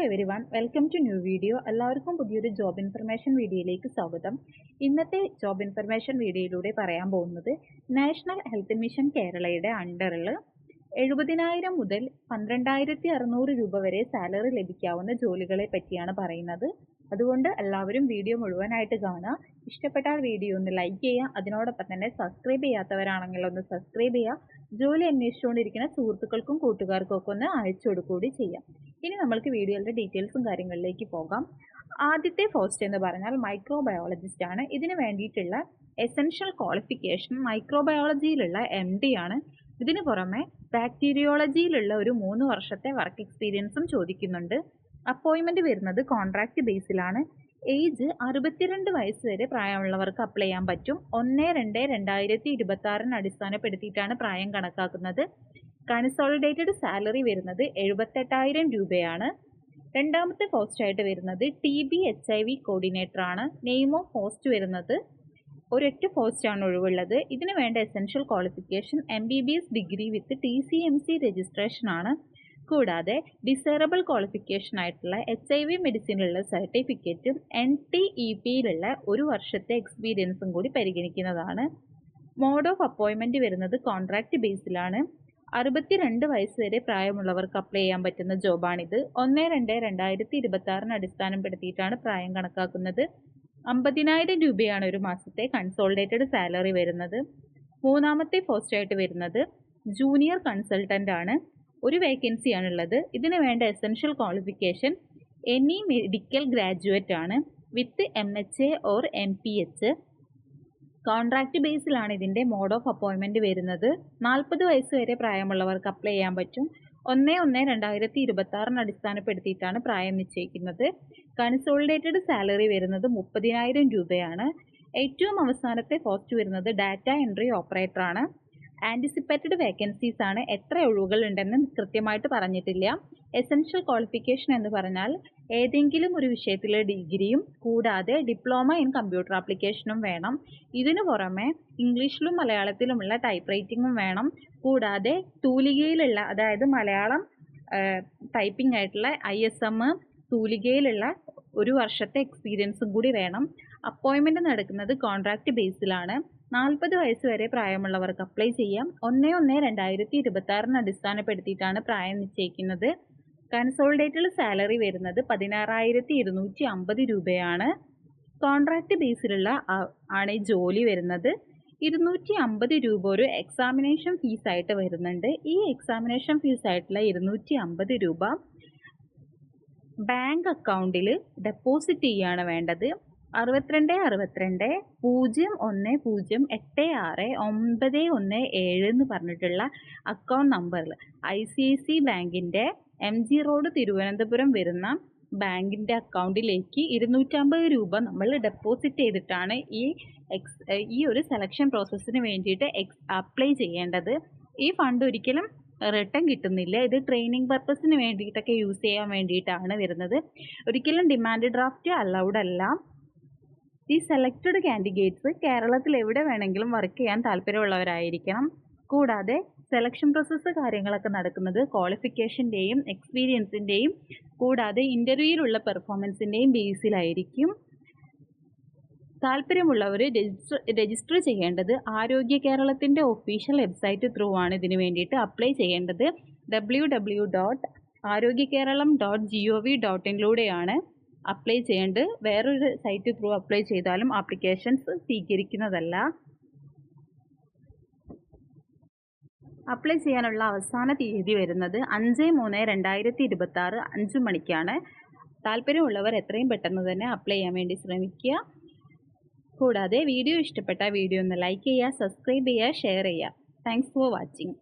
Everyone welcome to new video. എല്ലാവർക്കും പുതിയൊരു job information വീഡിയോയിലേക്ക് സ്വാഗതം. ഇന്നത്തെ ജോബ് ഇൻഫർമേഷൻ വീഡിയോയിലൂടെ പറയാൻ പോകുന്നത് നാഷണൽ ഹെൽത്ത് മിഷൻ കേരളയുടെ അണ്ടറിൽ 70,000 മുതൽ 12,600 രൂപ വരെ സാലറി ലഭിക്കാവുന്ന ജോലികളെ പറ്റിയാണ് പറയുന്നത്. അതുകൊണ്ട് എല്ലാവരും വീഡിയോ മുഴുവനായിട്ട് കാണുക. ഇഷ്ടപ്പെട്ടാൽ വീഡിയോ ഒന്ന് ലൈക്ക് ചെയ്യുക. അതിനോടൊപ്പം തന്നെ സബ്സ്ക്രൈബ് ചെയ്യാത്തവരാണെങ്കിൽ ഒന്ന് സബ്സ്ക്രൈബ് ചെയ്യുക. ജോലി അന്വേഷിച്ചുകൊണ്ടിരിക്കുന്ന സുഹൃത്തുക്കൾക്കും കൂട്ടുകാർക്കും ഒക്കെ ഒന്ന് അയച്ചു കൊടുക്കുകയും ചെയ്യാം. ഇനി നമ്മൾക്ക് വീഡിയോയുടെ ഡീറ്റെയിൽസും കാര്യങ്ങളിലേക്ക് പോകാം. ആദ്യത്തെ പോസ്റ്റ് എന്ന് പറഞ്ഞാൽ മൈക്രോബയോളജിസ്റ്റ് ആണ്. ഇതിന് വേണ്ടിയിട്ടുള്ള എസെൻഷ്യൽ ക്വാളിഫിക്കേഷൻ മൈക്രോബയോളജിയിലുള്ള MD ആണ്. ഇതിന് പുറമെ ബാക്ടീരിയോളജിയിലുള്ള ഒരു 3 വർഷത്തെ വർക്ക് എക്സ്പീരിയൻസും ചോദിക്കുന്നുണ്ട്. അപ്പോയിൻമെന്റ് വരുന്നത് കോൺട്രാക്ട് ബേസിലാണ്. ഏജ് 62 വയസ്സ് വരെ പ്രായമുള്ളവർക്ക് അപ്ലൈ ചെയ്യാൻ പറ്റും. 1/2/2026 അടിസ്ഥാനപ്പെടുത്തിയിട്ടാണ് പ്രായം കണക്കാക്കുന്നത്. കൺസോളിഡേറ്റഡ് സാലറി വരുന്നത് 78,000 രൂപയാണ്. രണ്ടാമത്തെ പോസ്റ്റ് ആയിട്ട് വരുന്നത് TB HIV കോർഡിനേറ്റർ ആണ്. നെയിം ഓഫ് പോസ്റ്റ് വരുന്നത് ഒരൊറ്റ പോസ്റ്റാണ് ഒഴിവുള്ളത്. ഇതിന് വേണ്ട essential qualification MBBS degree with TCMC registration ആണ്. കൂടാതെ ഡിസൈറബിൾ ക്വാളിഫിക്കേഷൻ ആയിട്ടുള്ള HIV മെഡിസിനുള്ള സർട്ടിഫിക്കറ്റും NTEPയിലുള്ള 1 വർഷത്തെ എക്സ്പീരിയൻസും കൂടി പരിഗണിക്കുന്നതാണ്. മോഡ് ഓഫ് അപ്പോയിൻമെന്റ് വരുന്നത് കോൺട്രാക്ട് ബേസിലാണ്. 62 വയസ്സ് വരെ പ്രായമുള്ളവർക്ക് അപ്ലൈ ചെയ്യാൻ പറ്റുന്ന ജോബാണിത്. 1/2/2026 അടിസ്ഥാനപ്പെടുത്തിയിട്ടാണ് പ്രായം കണക്കാക്കുന്നത്. 50,000 രൂപയാണ് ഒരു മാസത്തെ കൺസോളിഡേറ്റഡ് സാലറി വരുന്നത്. മൂന്നാമത്തെ പോസ്റ്റ് ആയിട്ട് വരുന്നത് ജൂനിയർ കൺസൾട്ടന്റ് ആണ്. ഒരു വേക്കൻസിയാണുള്ളത്. ഇതിന് വേണ്ട essential qualification any medical graduate ആണ് വിത്ത് MHA ഓർ MPH. കോൺട്രാക്ട് ബേസിലാണ് ഇതിൻ്റെ മോഡ് ഓഫ് അപ്പോയിൻമെന്റ് വരുന്നത്. 40 വയസ്സ് വരെ പ്രായമുള്ളവർക്ക് അപ്ലൈ ചെയ്യാൻ പറ്റും. 1/1/2026 അടിസ്ഥാനപ്പെടുത്തിയിട്ടാണ് പ്രായം നിശ്ചയിക്കുന്നത്. കൺസോളിഡേറ്റഡ് സാലറി വരുന്നത് 30,000 രൂപയാണ്. ഏറ്റവും അവസാനത്തെ പോസ്റ്റ് വരുന്നത് ഡാറ്റ എൻട്രി ഓപ്പറേറ്റർ ആണ്. ആൻറ്റിസിപ്പേറ്റഡ് വേക്കൻസീസ് ആണ്. എത്ര ഒഴിവുകൾ ഉണ്ടെന്ന് കൃത്യമായിട്ട് പറഞ്ഞിട്ടില്ല. എസെൻഷ്യൽ ക്വാളിഫിക്കേഷൻ എന്ന് പറഞ്ഞാൽ ഏതെങ്കിലും ഒരു വിഷയത്തിലെ ഡിഗ്രിയും കൂടാതെ ഡിപ്ലോമ ഇൻ കമ്പ്യൂട്ടർ ആപ്ലിക്കേഷനും വേണം. ഇതിനു പുറമെ ഇംഗ്ലീഷിലും മലയാളത്തിലുമുള്ള ടൈപ്പ് റൈറ്റിംഗും വേണം. കൂടാതെ തൂലികയിലുള്ള, അതായത് മലയാളം ടൈപ്പിംഗ് ആയിട്ടുള്ള ISM തൂലികയിലുള്ള 1 വർഷത്തെ എക്സ്പീരിയൻസും കൂടി വേണം. അപ്പോയിൻമെന്റ് നടക്കുന്നത് കോൺട്രാക്ട് ബേസിലാണ്. 40 വയസ്സ് വരെ പ്രായമുള്ളവർക്ക് അപ്ലൈ ചെയ്യാം. 1/1/2026 അടിസ്ഥാനപ്പെടുത്തിയിട്ടാണ് പ്രായം നിശ്ചയിക്കുന്നത്. കൺസോളിഡേറ്റഡ് സാലറി വരുന്നത് 16,250 രൂപയാണ്. കോൺട്രാക്ട് ബേസിലുള്ള ആണ് ഈ ജോലി വരുന്നത്. 250 രൂപ ഒരു എക്സാമിനേഷൻ ഫീസായിട്ട് വരുന്നുണ്ട്. ഈ എക്സാമിനേഷൻ ഫീസായിട്ടുള്ള 250 രൂപ ബാങ്ക് അക്കൗണ്ടിൽ ഡെപ്പോസിറ്റ് ചെയ്യാണ് വേണ്ടത്. 62-62-01-086-917 എന്ന് പറഞ്ഞിട്ടുള്ള അക്കൗണ്ട് നമ്പറിൽ ICICI ബാങ്കിൻ്റെ MG റോഡ് തിരുവനന്തപുരം വരുന്ന ബാങ്കിൻ്റെ അക്കൗണ്ടിലേക്ക് 250 രൂപ നമ്മൾ ഡെപ്പോസിറ്റ് ചെയ്തിട്ടാണ് ഈ ഒരു സെലക്ഷൻ പ്രോസസ്സിന് വേണ്ടിയിട്ട് അപ്ലൈ ചെയ്യേണ്ടത്. ഈ ഫണ്ട് ഒരിക്കലും റിട്ടേൺ കിട്ടുന്നില്ല. ഇത് ട്രെയിനിങ് പർപ്പസിന് വേണ്ടിയിട്ടൊക്കെ യൂസ് ചെയ്യാൻ വേണ്ടിയിട്ടാണ് വരുന്നത്. ഒരിക്കലും ഡിമാൻഡ് ഡ്രാഫ്റ്റ് അലൗഡ് അല്ല. ഈ സെലക്റ്റഡ് കാൻഡിഡേറ്റ്സ് കേരളത്തിൽ എവിടെ വേണമെങ്കിലും വർക്ക് ചെയ്യാൻ താല്പര്യമുള്ളവരായിരിക്കണം. കൂടാതെ സെലക്ഷൻ പ്രോസസ്സ് കാര്യങ്ങളൊക്കെ നടക്കുന്നത് ക്വാളിഫിക്കേഷൻ്റെയും എക്സ്പീരിയൻസിൻ്റെയും കൂടാതെ ഇൻ്റർവ്യൂവിലുള്ള പെർഫോമൻസിൻ്റെയും ബേസിലായിരിക്കും. താല്പര്യമുള്ളവർ രജിസ്റ്റർ ചെയ്യേണ്ടത് ആരോഗ്യ കേരളത്തിൻ്റെ ഒഫീഷ്യൽ വെബ്സൈറ്റ് ത്രൂ ആണ്. ഇതിന് വേണ്ടിയിട്ട് അപ്ലൈ ചെയ്യേണ്ടത് www.arogyakeeralam.gov.in അപ്ലൈ ചെയ്യേണ്ടത്. വേറൊരു സൈറ്റ് ത്രൂ അപ്ലൈ ചെയ്താലും ആപ്ലിക്കേഷൻസ് സ്വീകരിക്കുന്നതല്ല. അപ്ലൈ ചെയ്യാനുള്ള അവസാന തീയതി വരുന്നത് 5/3/2026 5 മണിക്കാണ്. താല്പര്യമുള്ളവർ എത്രയും പെട്ടെന്ന് തന്നെ അപ്ലൈ ചെയ്യാൻ വേണ്ടി ശ്രമിക്കുക. കൂടാതെ വീഡിയോ ഇഷ്ടപ്പെട്ട വീഡിയോ ഒന്ന് ലൈക്ക് ചെയ്യുക, സബ്സ്ക്രൈബ് ചെയ്യുക, ഷെയർ ചെയ്യുക. Thanks for watching.